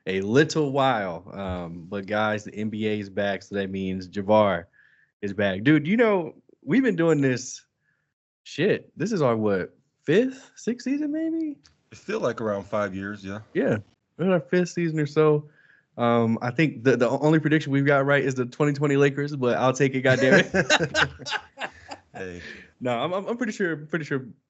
a little while. But guys, the NBA is back, so that means Javar is back. Dude, we've been doing this shit. This is our what, fifth, sixth season, maybe? It feel like around 5 years, yeah. Yeah. We're in our fifth season or so. I think the only prediction we've got right is the 2020 Lakers, but I'll take it, goddamn it. Hey, No, I'm pretty sure we picked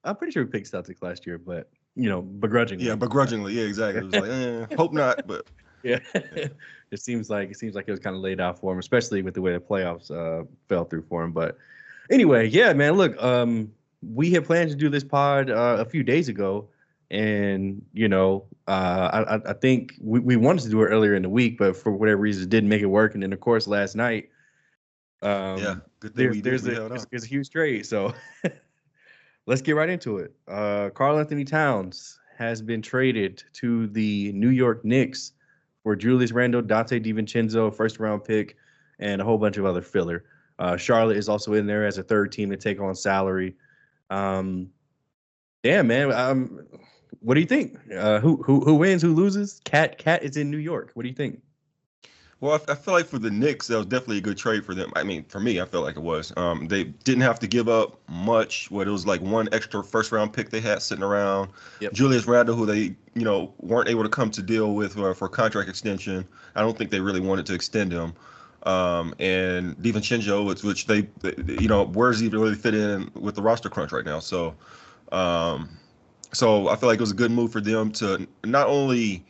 Celtics last year, but yeah, begrudgingly. begrudgingly, yeah, exactly. It was like, hope not, but Yeah. yeah, it seems like it was kind of laid out for him, especially with the way the playoffs fell through for him. But anyway, yeah, man. Look, we had planned to do this pod a few days ago, and I think we wanted to do it earlier in the week, but for whatever reason, didn't make it work. And then of course, last night, yeah. Good thing there's we did. there's We a held on. there's a huge trade. So let's get right into it. Karl Anthony Towns has been traded to the New York Knicks for Julius Randle, Dante DiVincenzo, first round pick, and a whole bunch of other filler. Charlotte is also in there as a third team to take on salary. Um, Damn, man. What do you think? Who wins? Who loses? Cat is in New York. What do you think? Well, I feel like for the Knicks, that was definitely a good trade for them. I mean, for me, I felt like it was. They didn't have to give up much. What it was like one extra first round pick they had sitting around. Yep. Julius Randle, who they weren't able to come to deal with for contract extension. I don't think they really wanted to extend him. And DiVincenzo, which where's he really fit in with the roster crunch right now? Um, so I feel like it was a good move for them to not only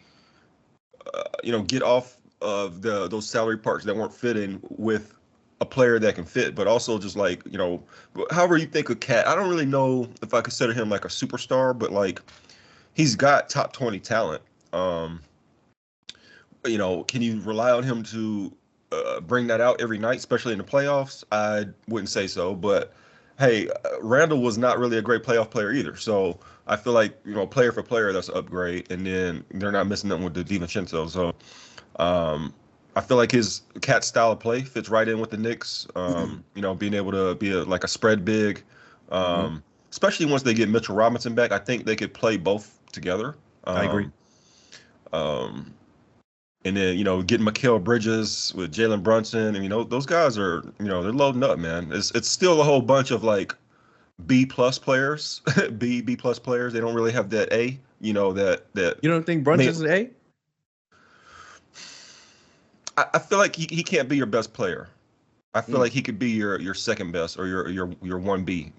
get off of those salary parts that weren't fitting with a player that can fit, but also just like, however you think of Cat. I don't really know if I consider him like a superstar, but like he's got top 20 talent. Can you rely on him to bring that out every night, especially in the playoffs? I wouldn't say so, but hey, Randall was not really a great playoff player either. So I feel like, player for player, that's an upgrade. And then they're not missing them with the DiVincenzo. So I feel like his Cat style of play fits right in with the Knicks. Being able to be like a spread big, Mm-hmm. especially once they get Mitchell Robinson back. I think they could play both together. I agree. Um, and then getting Mikal Bridges with Jalen Brunson, and those guys are they're loading up, man. It's still a whole bunch of like B plus players, B plus players. They don't really have that A. That You don't think I mean, Brunson's an A? I feel like he can't be your best player. I feel Mm. like he could be your second best or your 1B.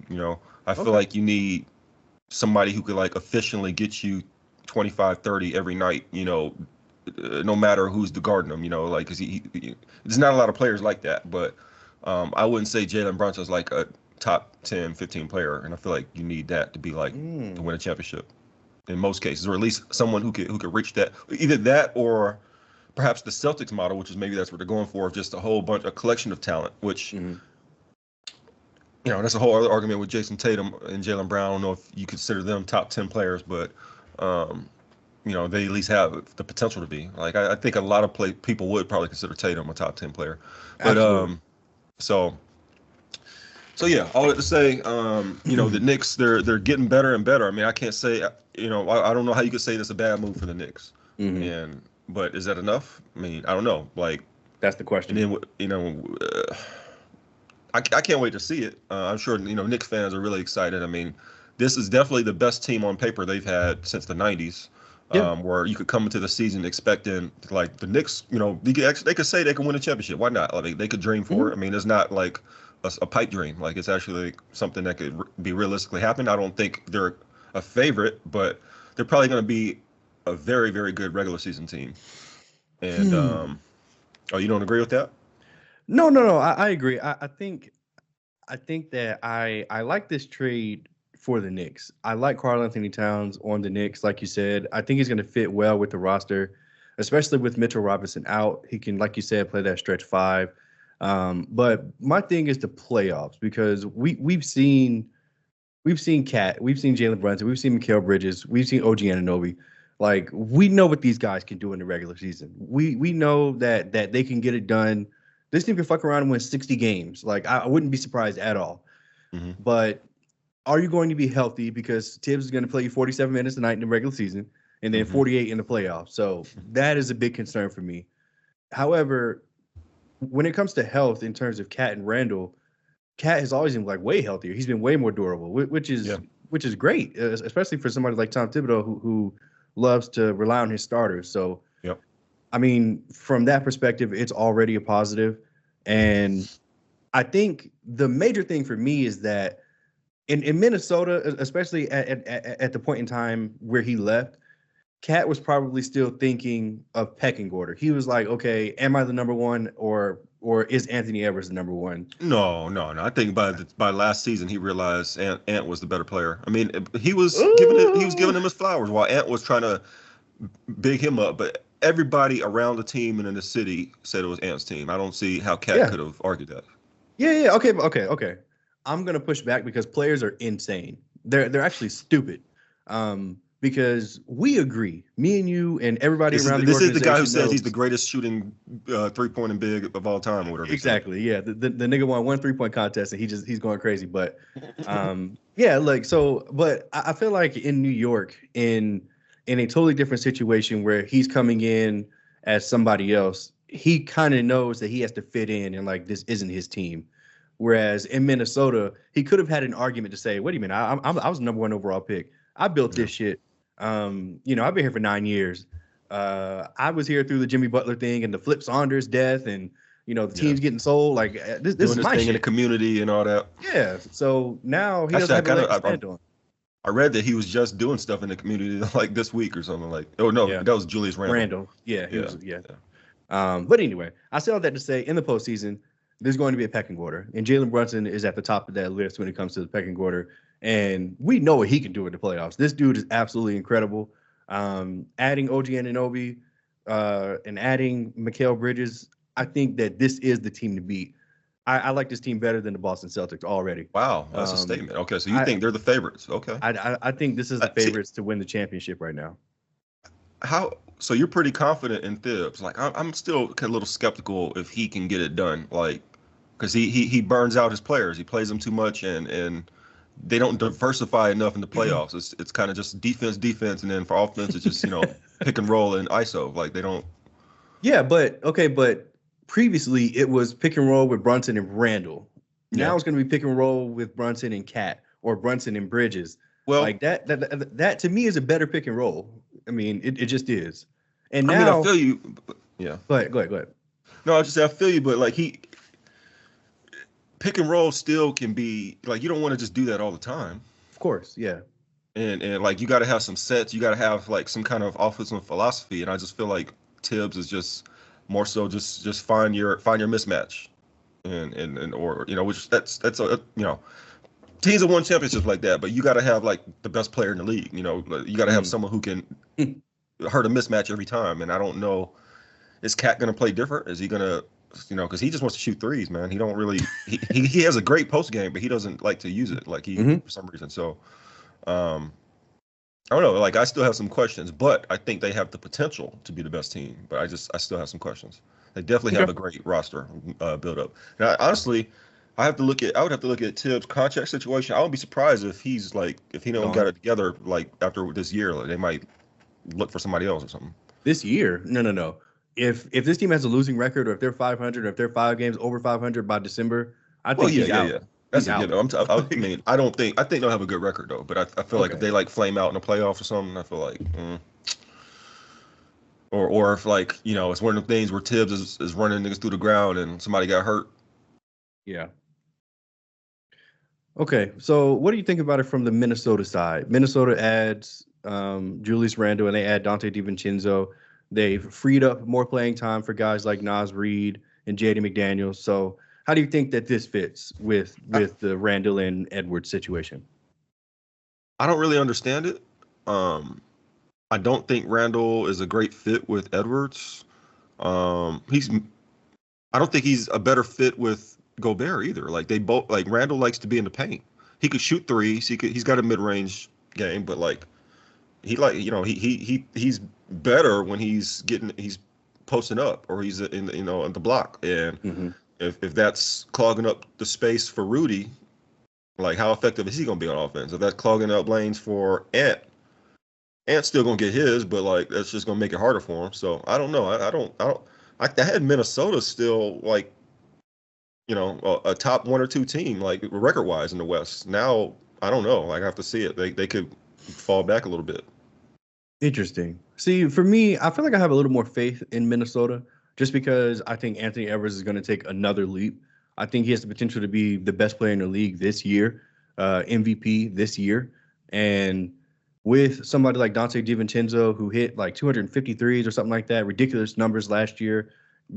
I feel Okay. like you need somebody who could like efficiently get you 25, 30 every night. No matter who's guarding him. Like because there's not a lot of players like that. But I wouldn't say Jalen Brunson's like a top 10, 15 player, and I feel like you need that to be like to Mm. win a championship in most cases, or at least someone who could reach that. Either that or perhaps the Celtics model, which is maybe that's what they're going for, just a collection of talent, which, Mm-hmm. that's a whole other argument with Jason Tatum and Jaylen Brown. I don't know if you consider them top 10 players, but, they at least have the potential to be. Like, I think a lot of people would probably consider Tatum a top 10 player. But, Absolutely. so, yeah, all that to say, the Knicks, they're getting better and better. I mean, I can't say, I don't know how you could say that's a bad move for the Knicks. Mm-hmm. But is that enough? I mean, I don't know. Like, That's the and question. then I can't wait to see it. I'm sure Knicks fans are really excited. I mean, this is definitely the best team on paper they've had since the '90s, Yeah. where you could come into the season expecting like the Knicks. They could say they can win a championship. Why not? Like they could dream for Mm-hmm. it. I mean, it's not like a pipe dream. Like it's actually something that could be realistically happen. I don't think they're a favorite, but they're probably going to be a very, very good regular season team. And Hmm. oh, you don't agree with that? No, no, no. I agree. I think that I like this trade for the Knicks. I like Karl Anthony Towns on the Knicks, like you said. I think he's going to fit well with the roster, especially with Mitchell Robinson out. He can, like you said, play that stretch five. But my thing is the playoffs because we've seen Cat, we've seen Jalen Brunson, we've seen Mikal Bridges, we've seen OG Anunoby. Like we know what these guys can do in the regular season. We know that they can get it done. This team can fuck around and win 60 games. Like I wouldn't be surprised at all. Hmm. But are you going to be healthy? Because Tibbs is going to play you 47 minutes a night in the regular season. and then 48 in the playoffs. So that is a big concern for me. However, when it comes to health in terms of Cat and Randall, Cat has always been like way healthier. He's been way more durable, which is great, especially for somebody like Tom Thibodeau who loves to rely on his starters. So, Yep. I mean, from that perspective, it's already a positive. And I think the major thing for me is that in Minnesota, especially at the point in time where he left, Cat was probably still thinking of pecking order. He was like, okay, am I the number one or is Anthony Edwards the number one? No. I think by last season he realized Ant was the better player. I mean, he was giving him his flowers while Ant was trying to big him up, but everybody around the team and in the city said it was Ant's team. I don't see how Cat could have argued that. Yeah. Okay. I'm gonna push back because players are insane. They're actually stupid. Because we agree, me and you and everybody around the organization. This is the guy who says he's the greatest shooting 3-point and big of all time, or whatever. Exactly. Yeah. The nigga won one 3-point contest and he's going crazy. But yeah, like so. But I feel like in New York, in a totally different situation where he's coming in as somebody else, he kind of knows that he has to fit in and like this isn't his team. Whereas in Minnesota, he could have had an argument to say, "Wait a minute, I was the number one overall pick. I built this shit. I've been here for 9 years. I was here through the Jimmy Butler thing and the Flip Saunders death, and the team's getting sold. Like this is my thing shit in the community and all that. Yeah. So now he doesn't have a leg to stand on. I read that he was just doing stuff in the community like this week or something like. Oh no, that was Julius Randle. Yeah. But anyway, I say all that to say, in the postseason, there's going to be a pecking order, and Jalen Brunson is at the top of that list when it comes to the pecking order. And we know what he can do in the playoffs. This dude is absolutely incredible. Adding OG Anunoby and adding Mikal Bridges, I think that this is the team to beat. I like this team better than the Boston Celtics already. Wow, that's a statement. Okay, so you think they're the favorites? Okay. I think this is the favorites to win the championship right now. So you're pretty confident in Thibs? Like I'm still a little skeptical if he can get it done. Like, because he burns out his players. He plays them too much and they don't diversify enough in the playoffs. It's kind of just defense, and then for offense, it's just pick and roll and ISO. Like they don't. Yeah, but previously it was pick and roll with Brunson and Randall. Now it's going to be pick and roll with Brunson and Cat or Brunson and Bridges. Well, like that to me is a better pick and roll. I mean, it just is. And now I feel you. Yeah. Go ahead. No, I was just saying I feel you, but like pick and roll still can be like you don't want to just do that all the time. Of course, yeah. And like you got to have some sets, you got to have like some kind of offensive philosophy, and I just feel like Tibbs is just more so just find your mismatch, and or which that's a teams have won championships like that, but you got to have like the best player in the league. You got to have someone who can hurt a mismatch every time, and I don't know, is Cat going to play different? Is he going to because he just wants to shoot threes, man. He don't really. He has a great post game, but he doesn't like to use it. Like for some reason. So, I don't know. Like I still have some questions, but I think they have the potential to be the best team. But I still have some questions. They definitely have a great roster build up. Now, honestly, I would have to look at Tibbs' contract situation. I would be surprised if he don't got it together like after this year. Like they might look for somebody else or something. This year? No. If this team has a losing record, or if they're 500, or if they're 5 games over 500 by December, I think he's out. Yeah. That's I think they'll have a good record though. But I feel like if they like flame out in the playoffs or something, I feel like, or if like it's one of the things where Tibbs is running niggas through the ground and somebody got hurt. Yeah. Okay, so what do you think about it from the Minnesota side? Minnesota adds Julius Randle and they add Dante DiVincenzo. They've freed up more playing time for guys like Naz Reid and Jaden McDaniels. So how do you think that this fits with the Randle and Edwards situation? I don't really understand it. I don't think Randle is a great fit with Edwards. I don't think he's a better fit with Gobert either. Like they both, like Randle likes to be in the paint. He could shoot threes. He's got a mid-range game, but like he's better when he's posting up or he's in the block. And if that's clogging up the space for Rudy, like how effective is he going to be on offense? If that's clogging up lanes for Ant, Ant's still gonna get his, but like that's just gonna make it harder for him. So I don't know. I had Minnesota still like a top 1 or 2 team like record wise in the West. Now I don't know. Like I have to see it. They could fall back a little bit. Interesting. See, for me, I feel like I have a little more faith in Minnesota just because I think Anthony Edwards is going to take another leap. I think he has the potential to be the best player in the league this year, MVP this year. And with somebody like Dante DiVincenzo, who hit like 253s or something like that, ridiculous numbers last year,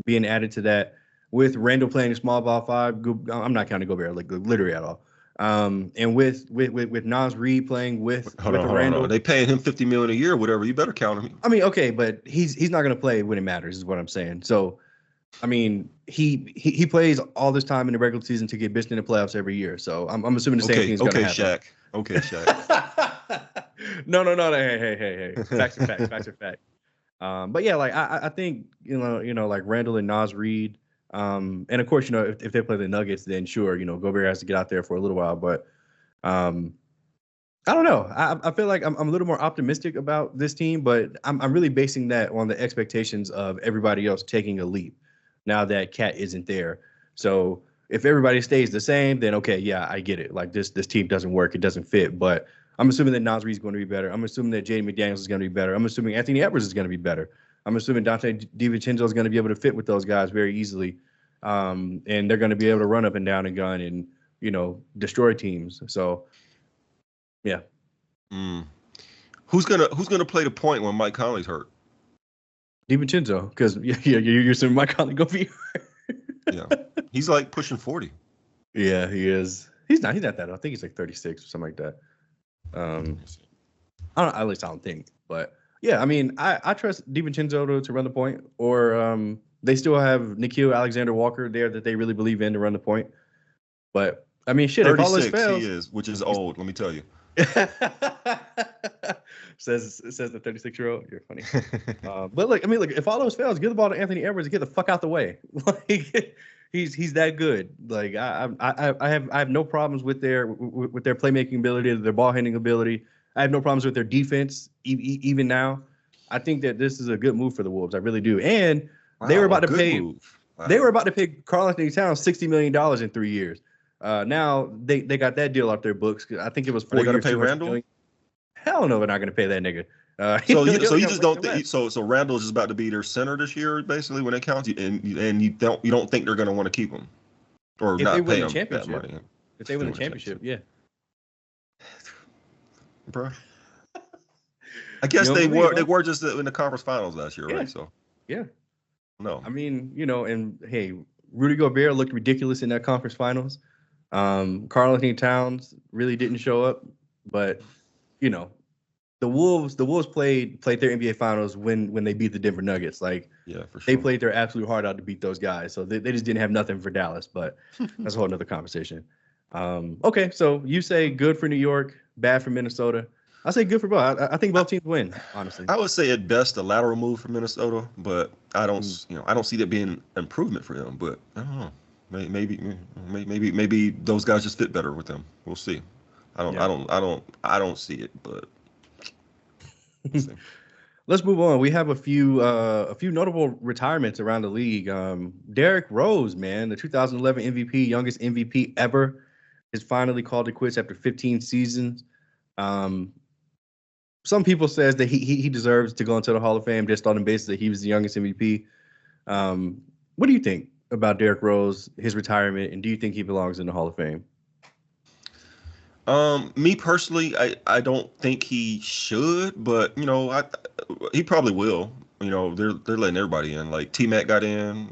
being added to that, with Randall playing small ball five, I'm not counting Gobert like literally at all. And with Nas Reed playing with Randall, they paying him $50 million a year, whatever. You better count him. I mean, okay, but he's not going to play when it matters, is what I'm saying. So, I mean, he plays all this time in the regular season to get bitched in the playoffs every year. So I'm assuming the same thing is going to happen. Okay, Shaq. No. Hey. Facts are facts. But yeah, like I think like Randall and Nas Reed. And of course, if they play the Nuggets, then sure, Gobert has to get out there for a little while. But I don't know. I feel like I'm a little more optimistic about this team, but I'm really basing that on the expectations of everybody else taking a leap now that Cat isn't there. So if everybody stays the same, then okay, yeah, I get it. Like this team doesn't work, it doesn't fit. But I'm assuming that Nas Reed is going to be better. I'm assuming that Jaden McDaniels is going to be better. I'm assuming Anthony Edwards is going to be better. I'm assuming Dante DiVincenzo is going to be able to fit with those guys very easily, and they're going to be able to run up and down and gun and destroy teams. So. Yeah. Who's gonna play the point when Mike Conley's hurt? DiVincenzo, because you're assuming Mike Conley gonna be hurt. Yeah, he's like pushing 40. Yeah, he is. He's not that. I think he's like 36 or something like that. I don't. At least I don't think. But yeah, I mean, I trust DiVincenzo to run the point, or they still have Nickeil Alexander-Walker there that they really believe in to run the point. But I mean, shit. 36 if all this fails, he is, which is old. Let me tell you. says the 36-year-old. You're funny. But look, if all those fails, give the ball to Anthony Edwards and get the fuck out the way. Like he's that good. Like I have no problems with their playmaking ability, their ball handling ability. I have no problems with their defense even now. I think that this is a good move for the Wolves. I really do. And they were about to pay. Wow. They were about to pay Karl Anthony Towns $60 million in 3 years. Now they got that deal off their books. I think it was 4 years. Are they gonna pay Randall? Million. Hell no, they're not gonna pay that nigga. So you just don't think so Randall's just about to be their center this year, basically, when it counts, and you don't think they're gonna want to keep him or if not pay him that money. If they win the championship, yeah. Bro. I guess they were just in the conference finals last year, right? So yeah. No. I mean, and hey, Rudy Gobert looked ridiculous in that conference finals. Karl Anthony Towns really didn't show up, but the Wolves played their NBA finals when they beat the Denver Nuggets. Like, yeah, for sure. They played their absolute heart out to beat those guys. So they just didn't have nothing for Dallas, but that's a whole nother conversation. Okay, so you say good for New York, bad for Minnesota. I say good for both. I think both teams win, honestly. I would say at best a lateral move for Minnesota, but I don't see that being an improvement for them. But I don't know. Maybe those guys just fit better with them. We'll see. I don't see it, but we'll see. Let's move on. We have a few notable retirements around the league. Derrick Rose, man, the 2011 MVP, youngest MVP ever, is finally called it quits after 15 seasons. Some people says that he deserves to go into the Hall of Fame just on the basis that he was the youngest MVP. What do you think about Derrick Rose, his retirement, and do you think he belongs in the Hall of Fame? Me personally, I don't think he should, but he probably will. They're letting everybody in. Like T-Mac got in,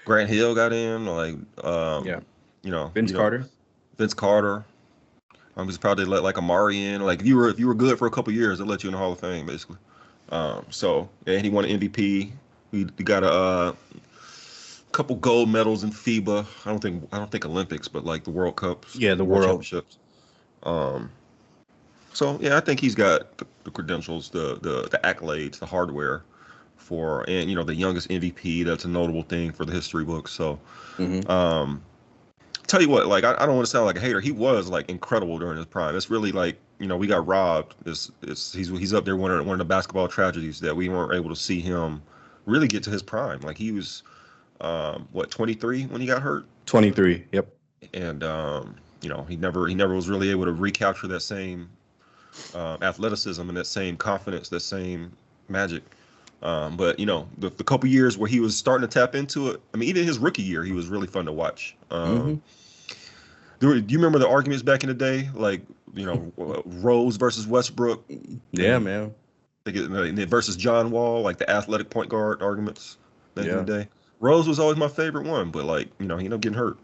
Grant Hill got in, Vince Carter. He's probably let like Amari in. Like if you were good for a couple years, they'll let you in the Hall of Fame, basically. And he won an MVP. He got a couple gold medals in FIBA. I don't think Olympics, but like the World Cups. Yeah, the World Championships. So yeah, I think he's got the credentials, the accolades, the hardware and the youngest MVP. That's a notable thing for the history books. So, tell you what, like I don't want to sound like a hater. He was like incredible during his prime. It's really like, we got robbed. He's up there one of the basketball tragedies that we weren't able to see him really get to his prime. Like he was 23 when he got hurt. 23. Yep. And he never was really able to recapture that same athleticism and that same confidence, that same magic. But the couple years where he was starting to tap into it, I mean, even his rookie year, he was really fun to watch. Do you remember the arguments back in the day, like Rose versus Westbrook? Yeah, man. Versus John Wall, like the athletic point guard arguments back in the day. Rose was always my favorite one, but like he ended up getting hurt.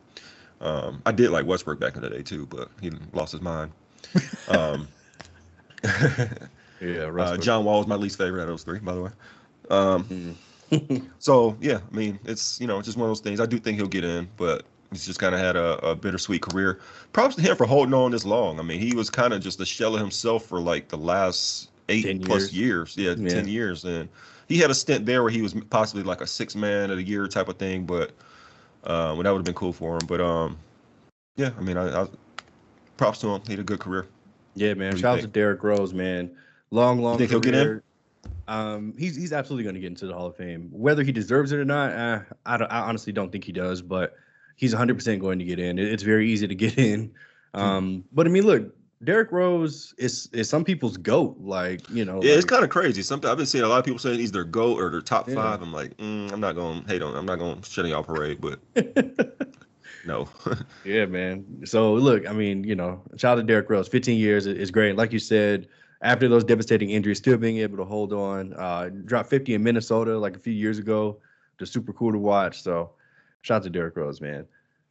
I did like Westbrook back in the day too, but he lost his mind. Yeah, John Wall was my least favorite out of those three, by the way. So yeah, I mean, it's just one of those things. I do think he'll get in, but he's just kind of had a bittersweet career. Props to him for holding on this long. I mean, he was kind of just a shell of himself for like the last 8+ years. Yeah, 10 years, and he had a stint there where he was possibly like a 6th man of the year type of thing, but that would have been cool for him. But yeah, I mean, I props to him. He had a good career. Yeah, man. Shout out to Derrick Rose, man. Long you think career. He'll get in? He's absolutely going to get into the Hall of Fame. Whether he deserves it or not, I honestly don't think he does, but he's 100% going to get in. It's very easy to get in. But I mean, look, Derrick Rose is some people's GOAT. Like, it's kind of crazy. Sometimes I've been seeing a lot of people saying he's their GOAT or their top 5. I'm like, I'm not going to hate on him. I'm not going to shut on y'all parade, but no. Yeah, man. So look, I mean, shout out to Derrick Rose. 15 years is great. Like you said, after those devastating injuries, still being able to hold on. Dropped 50 in Minnesota like a few years ago. Just super cool to watch. So shout out to Derrick Rose, man.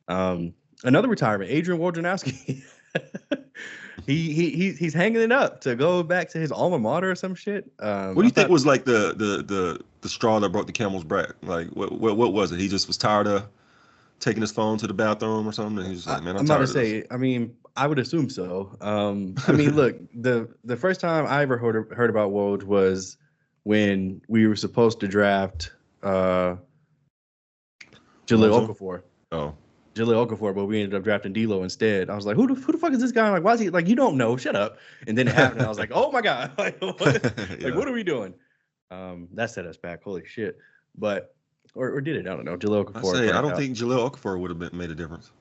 Another retirement, Adrian Wojnarowski. He's hanging it up to go back to his alma mater or some shit. What do you think was like the straw that broke the camel's back? Like what was it? He just was tired of taking his phone to the bathroom or something. He's like, man, I'm tired of this. I mean, I would assume so. I mean, look, the first time I ever heard about Woj was when we were supposed to draft Jahlil Okafor. Oh. Jahlil Okafor, but we ended up drafting D'Lo instead. I was like, who the fuck is this guy? Like, why is he like? You don't know. Shut up. And then it happened. And I was like, oh my god, like what? What are we doing? That set us back. Holy shit. But or did it? I don't know. Jahlil Okafor. I don't think Jahlil Okafor would have made a difference.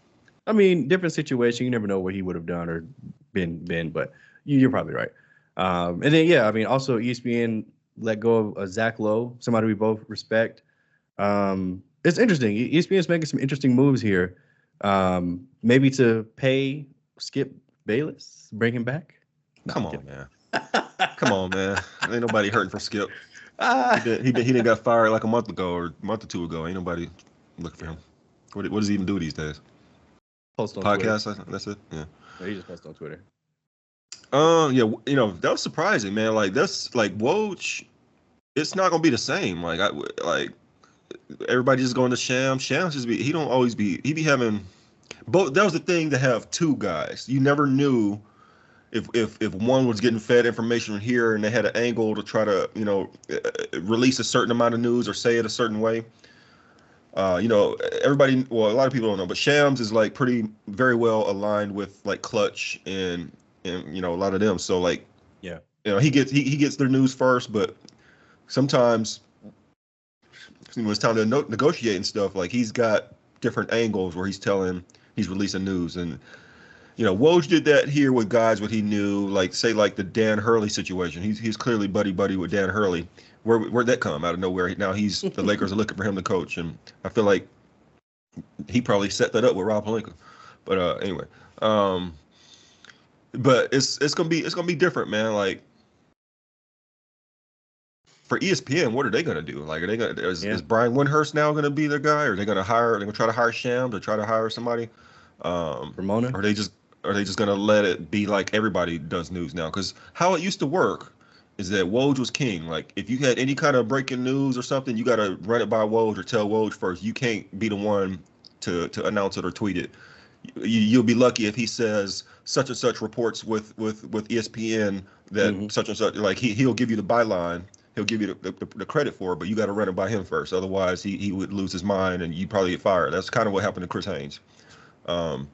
I mean, different situation. You never know what he would have done or been. But you're probably right. And then I mean, also ESPN let go of Zach Lowe, somebody we both respect. It's interesting. ESPN is making some interesting moves here. Maybe to pay Skip Bayless, bring him back. Come on, man. Come on, man. Ain't nobody hurting for Skip. He didn't got fired like a month ago or a month or two ago. Ain't nobody looking for him. What does he even do these days? Post on podcast. Twitter. That's it. Yeah. No, he just posts on Twitter. Yeah. That was surprising, man. Like that's like Woj. It's not gonna be the same. Like everybody just going to Sham. Sham he be having both. That was the thing to have two guys. You never knew if one was getting fed information here and they had an angle to try to release a certain amount of news or say it a certain way. Everybody, well, a lot of people don't know, but Shams is like very well aligned with like Clutch and a lot of them. So like, yeah, he gets their news first, but sometimes when it's time to negotiate and stuff, like he's got different angles where he's releasing news. And Woj did that here with guys what he knew, like say like the Dan Hurley situation. He's clearly buddy with Dan Hurley. Where'd that come out of nowhere? Now the Lakers are looking for him to coach, and I feel like he probably set that up with Rob Pelinka. But anyway, but it's gonna be different, man. Like for ESPN, what are they gonna do? Like, are they gonna is Brian Windhurst now gonna be their guy? Or are they gonna try to hire Shams or try to hire somebody? Ramona? Or are they just gonna let it be like everybody does news now? Because how it used to work is that Woj was king. Like if you had any kind of breaking news or something, you got to run it by Woj or tell Woj first. You can't be the one to announce it or tweet it. You'll be lucky if he says such and such reports with ESPN that such and such. Like he'll give you the byline. He'll give you the credit for it, but you got to run it by him first. Otherwise, he would lose his mind and you'd probably get fired. That's kind of what happened to Chris Haynes. Um,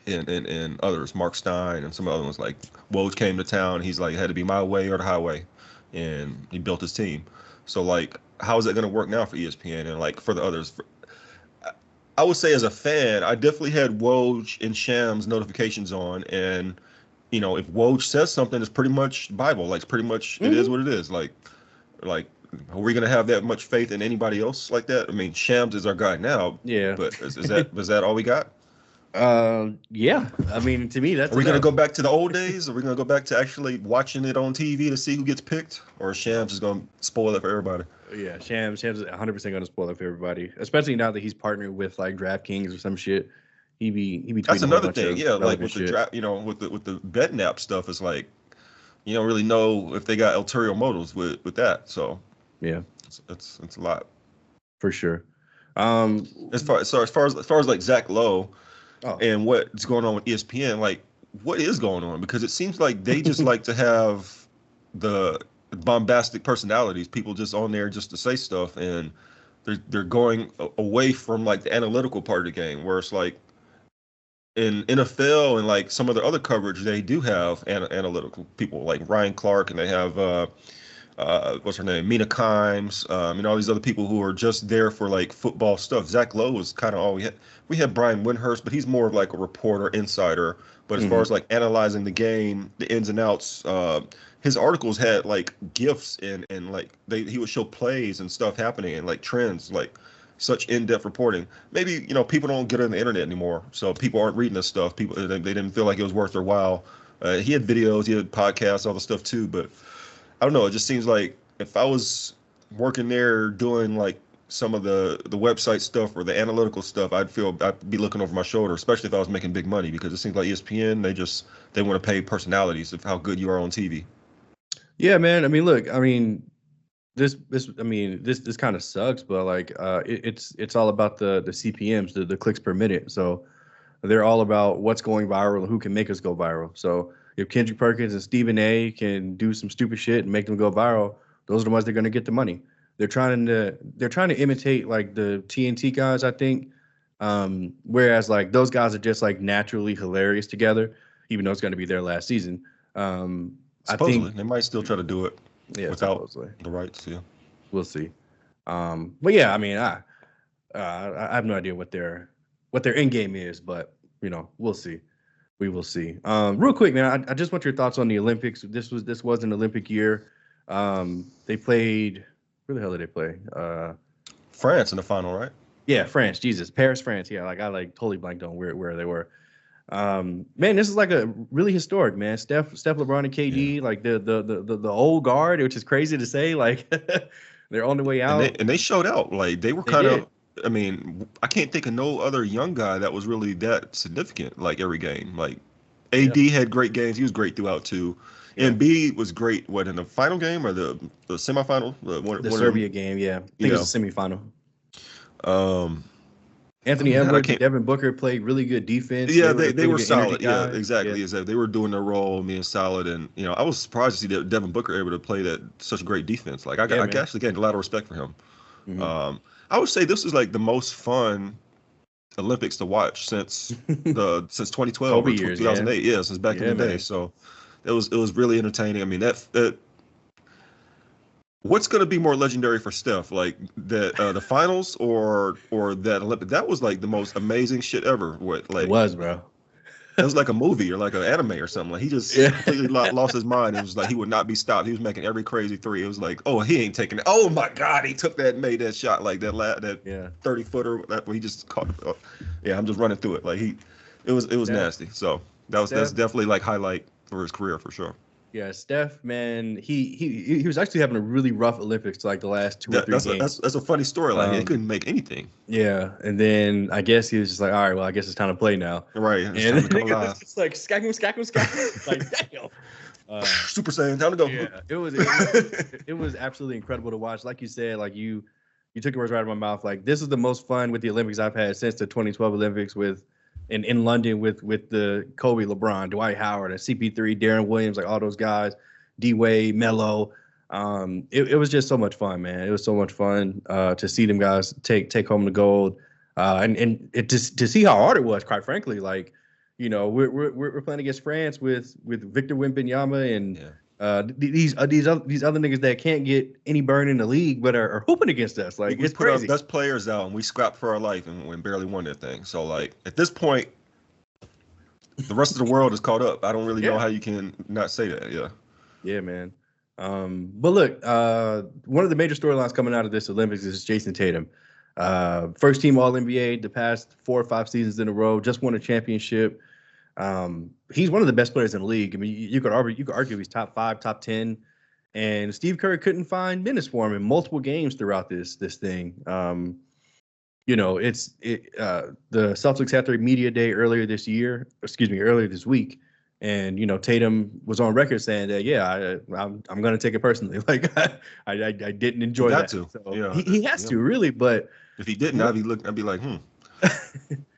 and others, Mark Stein and some other ones like Woj came to town. He's like, it had to be my way or the highway, and he built his team. So like, how is that going to work now for ESPN and like for the others? I would say as a fan, I definitely had Woj and Shams notifications on, and if Woj says something, it's pretty much Bible. Like, it's pretty much it is what it is. Like, are we gonna have that much faith in anybody else like that? I mean, Shams is our guy now. Yeah. But is that all we got? Yeah. I mean, to me, that's. Are we going to go back to the old days? Are we going to go back to actually watching it on TV to see who gets picked? Or Shams is going to spoil it for everybody? Yeah, Shams is 100% going to spoil it for everybody, especially now that he's partnered with like DraftKings or some shit. He be tweeting. That's another thing. Yeah, like with the draft, with the betting app stuff, it's like you don't really know if they got ulterior motives with that. So yeah, it's a lot for sure. As far as like Zach Lowe. Oh. And what's going on with ESPN, like what is going on? Because it seems like they just like to have the bombastic personalities, people just on there just to say stuff, and they're going away from like the analytical part of the game, where it's like in NFL and like some of the other coverage, they do have analytical people like Ryan Clark, and they have what's her name, Mina Kimes, all these other people who are just there for like football stuff. Zach Lowe was kind of all we had. We had Brian Windhurst, but he's more of like a reporter, insider. But as far as like analyzing the game, the ins and outs, his articles had like gifs and like he would show plays and stuff happening and like trends, like such in-depth reporting. Maybe people don't get on the internet anymore, so people aren't reading this stuff. People they didn't feel like it was worth their while. He had videos, he had podcasts, all the stuff too, but I don't know. It just seems like if I was working there doing like some of the website stuff or the analytical stuff, I'd be looking over my shoulder, especially if I was making big money, because it seems like ESPN, they want to pay personalities of how good you are on TV. Yeah, man. I mean, look, this kind of sucks, but like it's all about the CPMs, the clicks per minute. So they're all about what's going viral and who can make us go viral. So if Kendrick Perkins and Stephen A can do some stupid shit and make them go viral, those are the ones that are going to get the money. They're trying to imitate like the TNT guys, I think. Whereas like those guys are just like naturally hilarious together, even though it's going to be their last season. Supposedly, I think they might still try to do it without the rights. Yeah, we'll see. But yeah, I mean, I have no idea what their end game is, but we'll see. We will see. Real quick, man, I just want your thoughts on the Olympics. This was an Olympic year. They played. Where the hell did they play? France in the final, right? Yeah, France. Jesus, Paris, France. Yeah, like I totally blanked on where they were. Man, this is like a really historic, man. Steph, LeBron, and KD, like the old guard, which is crazy to say. Like they're on the way out, and they showed out. Like they were kind of. I mean, I can't think of no other young guy that was really that significant. Like every game, like AD had great games. He was great throughout too. And B was great. What, in the final game or the semifinal? The Serbia game, yeah. I think it was a semifinal. Anthony Edwards and Devin Booker played really good defense. Yeah, they were solid. Yeah, exactly. Yeah. They were doing their role, being solid, and I was surprised to see Devin Booker able to play that such great defense. Like I actually gained a lot of respect for him. Mm-hmm. I would say this was like the most fun Olympics to watch since 2012 or 2008. Yeah, since back in the day. So. It was really entertaining. I mean, that what's going to be more legendary for Steph, like that the finals or that Olympic? That was like the most amazing shit ever. It was, bro. It was like a movie or like an anime or something. Like he just completely lost his mind. It was like he would not be stopped. He was making every crazy three. It was like, oh, he ain't taking it. Oh my God, he took that and made that shot like that 30-footer. Where he just caught. Yeah, I'm just running through it. Like it was nasty. So that's definitely like highlight for his career for sure. Yeah, Steph, man, he was actually having a really rough Olympics like the last 2 or 3 games. That's a funny story. Like he couldn't make anything. Yeah, and then I guess he was just like, all right, well, I guess it's time to play now. Right. And it's just like skack him. Like damn. Super Saiyan, time to go. Yeah, it was absolutely incredible to watch. Like you said, like you took the words right out of my mouth. Like this is the most fun with the Olympics I've had since the 2012 Olympics in London with the Kobe, LeBron, Dwight Howard, and CP3, Darren Williams, like all those guys, D-Wade, Melo. It was just so much fun, man. It was so much fun to see them guys take home the gold. And it just to see how hard it was, quite frankly, like, we're playing against France with Victor Wembanyama and Yeah. these other niggas that can't get any burn in the league, but are hooping against us. Like, We it's put our crazy. best players out and we scrapped for our life and we barely won that thing. So like at this point, the rest of the world is caught up. I don't really know Yeah. how you can not say that. Yeah. Yeah, man. But look, one of the major storylines coming out of this Olympics is Jason Tatum. First team All NBA the past 4 or 5 seasons in a row, just won a championship. He's one of the best players in the league. I mean, you could argue he's top 5, top 10. And Steve Kerr couldn't find minutes for him in multiple games throughout this thing. The Celtics had their media day earlier this week. And Tatum was on record saying that, yeah, I'm going to take it personally. Like I didn't enjoy that. To. So Yeah. he has to really, but if he didn't, I'd be like, I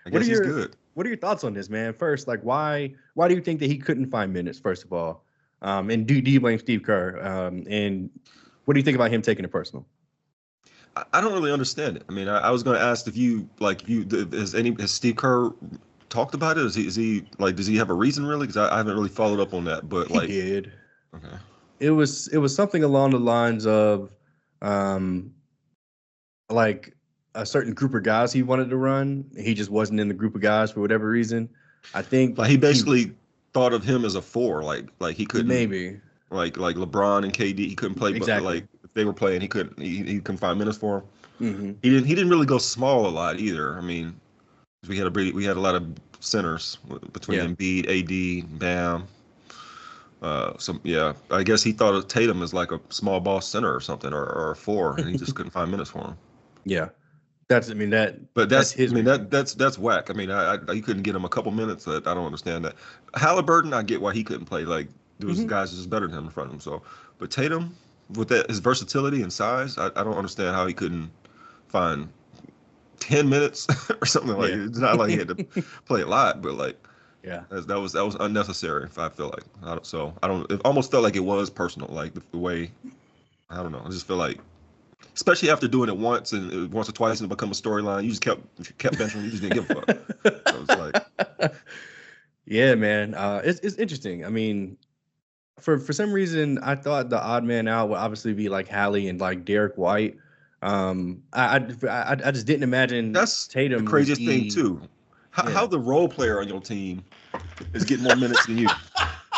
guess he's good. What are your thoughts on this, man? First, like why do you think that he couldn't find minutes? First of all, and do you blame Steve Kerr? And what do you think about him taking it personal? I don't really understand it. I mean, I was going to ask if you has Steve Kerr talked about it? Is he like, does he have a reason really? Because I haven't really followed up on that. But he did. Okay. It was something along the lines of, like a certain group of guys he wanted to run. He just wasn't in the group of guys for whatever reason. I think like he basically thought of him as a 4, like he couldn't maybe like LeBron and KD. He couldn't play, exactly. But like if they were playing, he couldn't find minutes for him. Mm-hmm. He didn't really go small a lot either. I mean, we had a lot of centers between Embiid, AD, Bam. So yeah, I guess he thought of Tatum as like a small ball center or something, or a 4, and he just couldn't find minutes for him. Yeah, that's his. That's whack. I mean, you couldn't get him a couple minutes. I don't understand that. Halliburton, I get why he couldn't play. Like there was guys just better than him in front of him. So, but Tatum, with his versatility and size, I don't understand how he couldn't find 10 minutes or something like. It's not like he had to play a lot, but like. Yeah, that was unnecessary. If I feel like it almost felt like it was personal, like the way, I don't know. I just feel like, especially after doing it once or twice and it become a storyline, you just kept benching. You just didn't give a fuck. So it's like, yeah, man. It's interesting. I mean, for some reason, I thought the odd man out would obviously be like Hallie and like Derek White. I just didn't imagine that's Tatum. The craziest thing too. How the role player on your team is getting more minutes than you.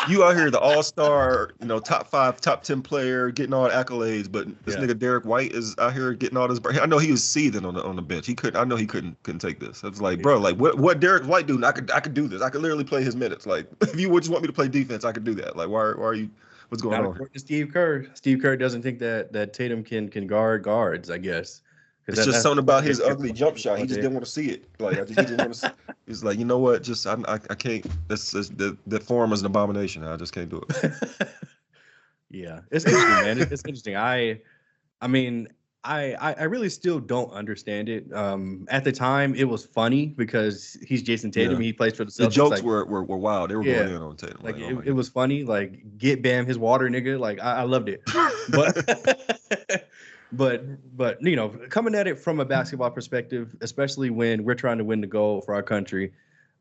You out here, the all-star, top 5, top 10 player, getting all the accolades, but this nigga Derek White is out here getting all this. I know he was seething on the bench. I know he couldn't take this. I was like, bro, like what Derek White do? I could do this. I could literally play his minutes. Like if you would just want me to play defense, I could do that. Like why are you? What's going on? According to Steve Kerr. Steve Kerr doesn't think that Tatum can guard guards, I guess. It's just something about his ugly jump shot. He just didn't want to see it. Like he didn't want to. He's like, you know what? Just I can't. The form is an abomination. I just can't do it. Yeah, it's interesting, man. It's interesting. I mean, I really still don't understand it. At the time, it was funny because he's Jason Tatum. Yeah. He plays for the Celtics. The jokes were wild. They were going in on Tatum. Like it was funny. Like get Bam his water, nigga. Like I loved it. But coming at it from a basketball perspective, especially when we're trying to win the gold for our country,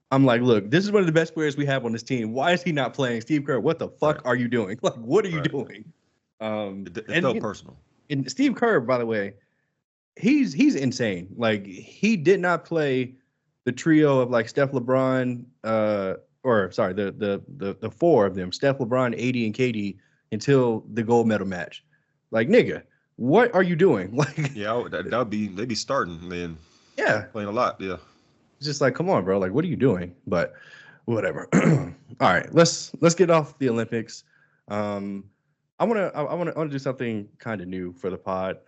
I'm like, look, this is one of the best players we have on this team. Why is he not playing? Steve Kerr, what the fuck are you doing? Like, what are you doing? It felt personal. And Steve Kerr, by the way, he's insane. Like, he did not play the trio of like Steph, LeBron, the 4 of them, Steph, LeBron, AD, and KD, until the gold medal match. Like, nigga, what are you doing? Like, they'd be starting then. Yeah, playing a lot. Yeah, it's just like, come on, bro. Like, what are you doing? But whatever. All right, let's get off the Olympics. I want to do something kind of new for the pod.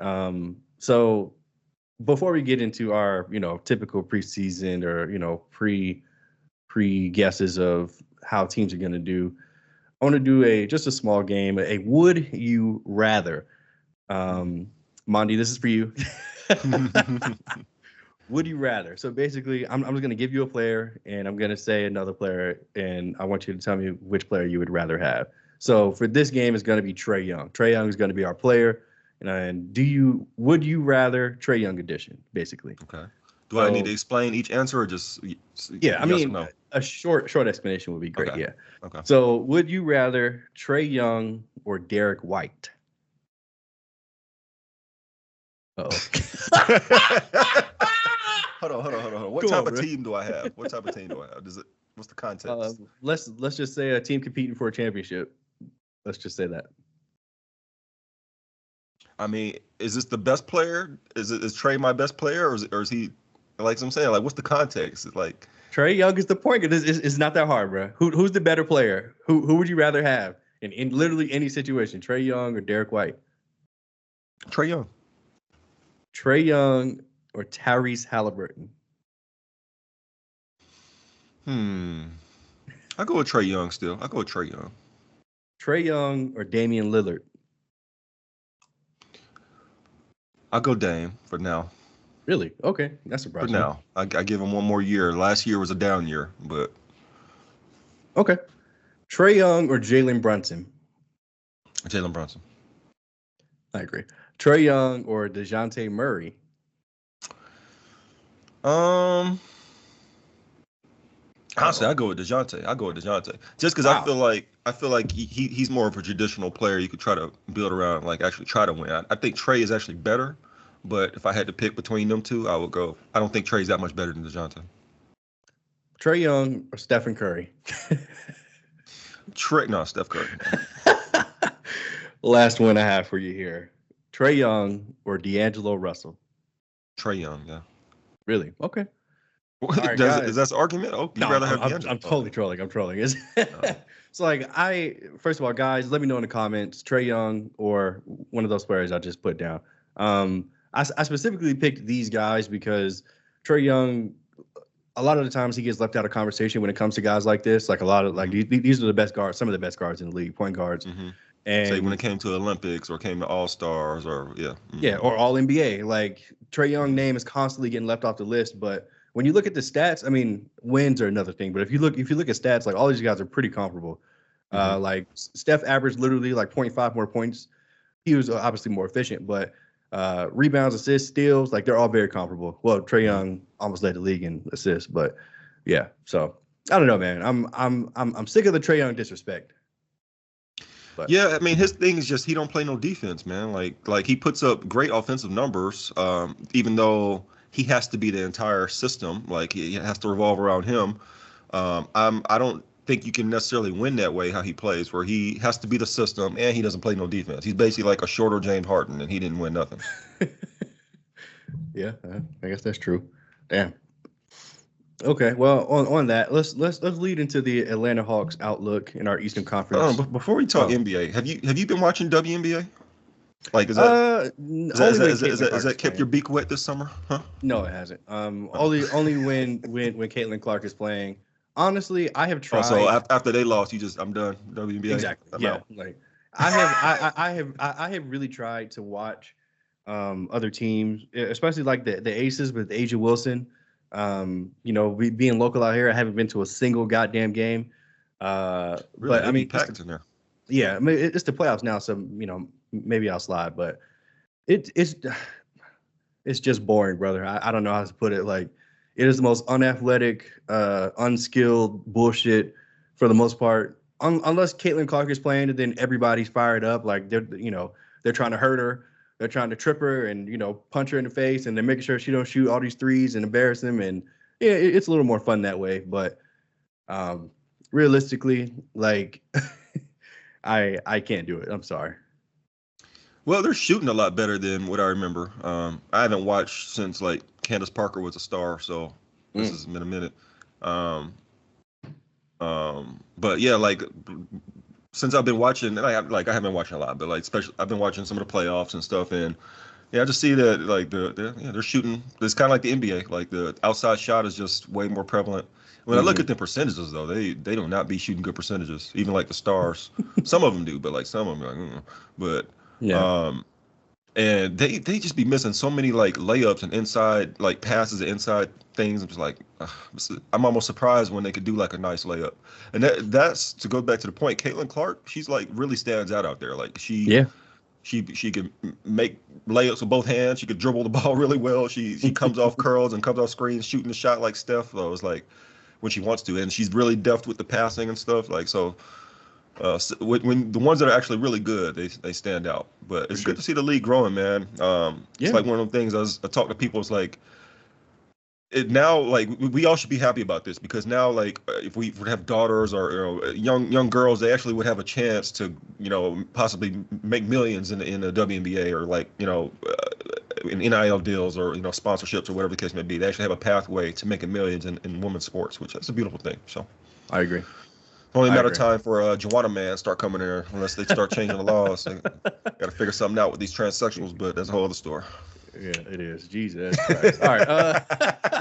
So before we get into our typical preseason or pre guesses of how teams are going to do, I want to do just a small game. A would you rather. Mondi, this is for you. Would you rather? So basically, I'm just going to give you a player, and I'm going to say another player, and I want you to tell me which player you would rather have. So for this game, it's going to be Trae Young. Trae Young is going to be our player. And would you rather Trae Young edition, basically? Okay. Do I need to explain each answer or just yeah? I yes mean, or no? a short explanation would be great. Okay. Yeah. Okay. So, would you rather Trae Young or Derek White? Oh, Hold on. What come type on, of bro. team do I have? What type of team do I have? What's the context? Let's just say a team competing for a championship. Let's just say that. I mean, is this the best player? Is Trey my best player, or is he like I'm saying? Like, what's the context? It's like Trae Young is the point guard. It's not that hard, bro. Who's the better player? Who would you rather have in literally any situation? Trae Young or Derek White? Trey Young. Trae Young or Tyrese Halliburton? I go with Trey Young still. I go with Trey Young. Trae Young or Damian Lillard? I go Dame for now. Really? Okay, that's For surprising. now, I give him one more year. Last year was a down year, but okay. Trae Young or Jalen Brunson? Jalen Brunson. I agree. Trae Young or DeJounte Murray? Honestly, I go with DeJounte. Just because Wow. I feel like he's more of a traditional player you could try to build around, like actually try to win. I think Trey is actually better, but if I had to pick between them two, I would go. I don't think Trey's that much better than DeJounte. Trae Young or Stephen Curry? Steph Curry. Last one I have for you here. Trae Young or D'Angelo Russell? Trae Young, yeah. Really? Okay. Right, is that the argument? Oh, you'd rather have D'Angelo? I'm totally trolling. I'm trolling. So, like, first of all, guys, let me know in the comments, Trae Young or one of those players I just put down. I specifically picked these guys because Trae Young, a lot of the times he gets left out of conversation when it comes to guys like this. Like, a lot of, like, these are the best guards, some of the best guards in the league, point guards. Mm-hmm. And say when it came to Olympics or came to All-Stars or or All NBA, like Trae Young's name is constantly getting left off the list. But when you look at the stats, I mean, wins are another thing. But if you look at stats, like all these guys are pretty comparable. Like Steph averaged literally like 0.5 more points. He was obviously more efficient, but rebounds, assists, steals, like they're all very comparable. Well, Trae Young almost led the league in assists, but yeah. So I don't know, man. I'm sick of the Trae Young disrespect. But. Yeah, I mean, his thing is just he don't play no defense, man. Like he puts up great offensive numbers, even though he has to be the entire system. Like he has to revolve around him. I don't think you can necessarily win that way how he plays, where he has to be the system and he doesn't play no defense. He's basically like a shorter James Harden, and he didn't win nothing. Yeah, I guess that's true. Damn. Okay, well, on that, let's lead into the Atlanta Hawks outlook in our Eastern Conference. But before we talk NBA, have you been watching WNBA? Like, is that kept your beak wet this summer? Huh? No, it hasn't. Only when Caitlin Clark is playing. Honestly, I have tried. So after they lost, I'm done. WNBA. Exactly. Yeah. Like I have really tried to watch other teams, especially like the Aces with Asia Wilson. Being local out here, I haven't been to a single goddamn game. Really? But I mean, packed in there. Yeah, I mean, it's the playoffs now, so maybe I'll slide. But it's just boring, brother. I don't know how to put it. Like, it is the most unathletic, unskilled bullshit for the most part. Unless Caitlin Clark is playing, and then everybody's fired up. Like they're trying to hurt her. They're trying to trip her and, punch her in the face, and they're making sure she don't shoot all these threes and embarrass them. And yeah, it's a little more fun that way. But realistically, like, I can't do it. I'm sorry. Well, they're shooting a lot better than what I remember. I haven't watched since like Candace Parker was a star, so this has been a minute. But yeah, like since I've been watching, I haven't been watching a lot, but like I've been watching some of the playoffs and stuff, and yeah, I just see that like they're shooting. It's kind of like the NBA, like the outside shot is just way more prevalent. When I look at the percentages, though, they do not be shooting good percentages. Even like the stars, some of them do, but like some of them, like, but yeah. And they just be missing so many like layups and inside like passes and inside things. I'm just like, I'm almost surprised when they could do like a nice layup. And that's to go back to the point. Caitlin Clark, she's like really stands out there. Like she She could make layups with both hands. She could dribble the ball really well. She comes off curls and comes off screens, shooting the shot like Steph. So it's like when she wants to, and she's really deft with the passing and stuff. Like so, when the ones that are actually really good, they stand out. But it's good to see the league growing, man. It's like one of the things I talk to people. It's like it now, like we all should be happy about this because now, like if we would have daughters or young girls, they actually would have a chance to possibly make millions in the WNBA or like in NIL deals or sponsorships or whatever the case may be. They actually have a pathway to making millions in women's sports, which that's a beautiful thing. So I agree. Only a matter of time for Javar man start coming in unless they start changing the laws. Got to figure something out with these transsexuals, but that's a whole other story. Yeah, it is. Jesus Christ. All right.